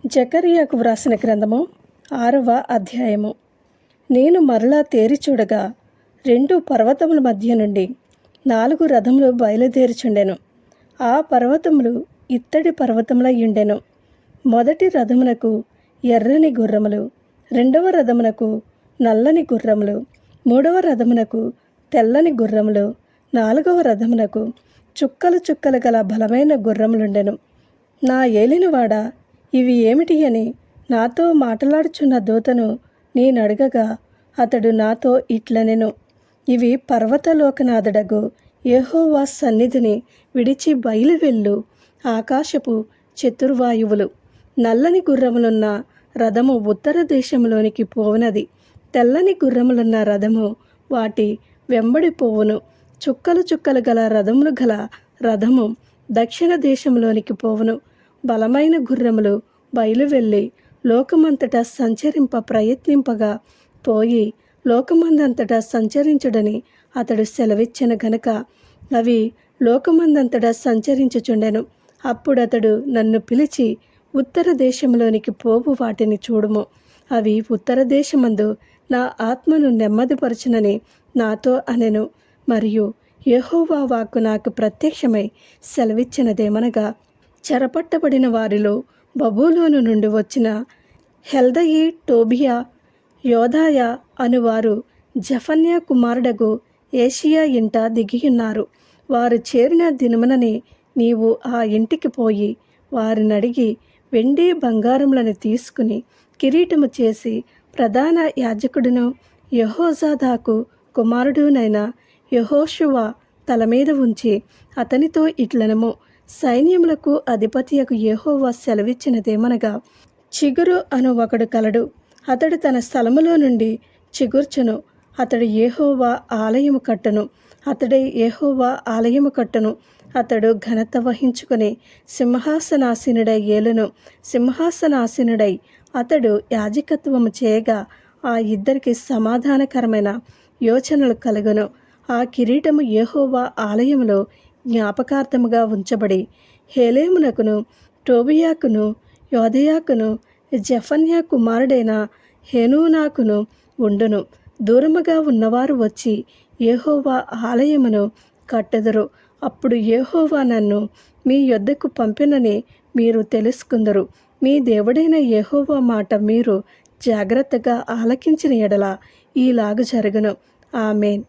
జకర్యాకు వ్రాసిన గ్రంథము 6వ అధ్యాయము. నేను మరలా తేరి చూడగా 2 పర్వతముల మధ్య నుండి 4 రథములు బయలుదేరుచుండెను. ఆ పర్వతములు ఇత్తడి పర్వతములయ్యుండెను. మొదటి రథమునకు ఎర్రని గుర్రములు, రెండవ రథమునకు నల్లని గుర్రములు, మూడవ రథమునకు తెల్లని గుర్రములు, నాలుగవ రథమునకు చుక్కలు చుక్కలు గల బలమైన గుర్రములుండెను. నా ఏలినవాడా, ఇవి ఏమిటి అని నాతో మాట్లాడుచున్న దూతను నేనడగగా అతడు నాతో ఇట్లనెను, ఇవి పర్వతలోకనాథుడగు యెహోవా సన్నిధిని విడిచి బయలువెళ్ళు ఆకాశపు చతుర్వాయువులు. నల్లని గుర్రములున్న రథము ఉత్తర దేశంలోనికి పోవునది, తెల్లని గుర్రములున్న రథము వాటి వెంబడి పోవును. చుక్కలు చుక్కలు గల రథములు గల రథము దక్షిణ దేశంలోనికి పోవును. బలమైన గుర్రములు బయలువెళ్ళి లోకమంతటా సంచరింప ప్రయత్నింపగా పోయి లోకమందంతటా సంచరించుడని అతడు సెలవిచ్చిన గనుక అవి లోకమందంతటా సంచరించుచుండెను. అప్పుడతడు నన్ను పిలిచి, ఉత్తర దేశంలోనికి పోవు వాటిని చూడుము, అవి ఉత్తర దేశమందు నా ఆత్మను నెమ్మదిపరచునని నాతో అనెను. మరియు యెహోవా వాక్కు నాకు ప్రత్యక్షమై సెలవిచ్చినదేమనగా, చెరపట్టబడిన వారిలో బబులోను నుండి వచ్చిన హెల్దయి, టోబియా, యోదాయ అనువారు జఫన్యా కుమారుడగు ఏషియా ఇంట దిగియున్నారు. వారు చేరిన దినముననే నీవు ఆ ఇంటికి పోయి వారినడిగి వెండి బంగారములను తీసుకుని కిరీటము చేసి ప్రధాన యాజకుడును యెహోజాదాకు కుమారుడునైన యెహోషువ తల మీద ఉంచి అతనితో ఇట్లనము, సైన్యములకు అధిపతియకు యెహోవా సెలవిచ్చినదేమనగా, చిగురు అను ఒకడు కలడు. అతడు తన స్థలములో నుండి చిగుర్చును. అతడు యెహోవా ఆలయము కట్టును. అతడే యెహోవా ఆలయము కట్టును. అతడు ఘనత వహించుకుని సింహాసనాసీనుడై ఏలును. సింహాసనాసీనుడై అతడు యాజకత్వము చేయగా ఆ ఇద్దరికి సమాధానకరమైన యోచనలు కలుగును. ఆ కిరీటము యెహోవా ఆలయములో జ్ఞాపకార్థముగా ఉంచబడి హేలేమునకును, టోబియాకును, యోదయాకును, జఫన్యా కుమారుడైన హెనూనాకును ఉండును. దూరముగా ఉన్నవారు వచ్చి యెహోవా ఆలయమును కట్టెదరు. అప్పుడు యెహోవా నన్ను మీ యొద్దకు పంపినని మీరు తెలుసుకుందరు. మీ దేవుడైన యెహోవా మాట మీరు జాగ్రత్తగా ఆలకించిన ఎడల ఈలాగు జరుగును. ఆమేన్.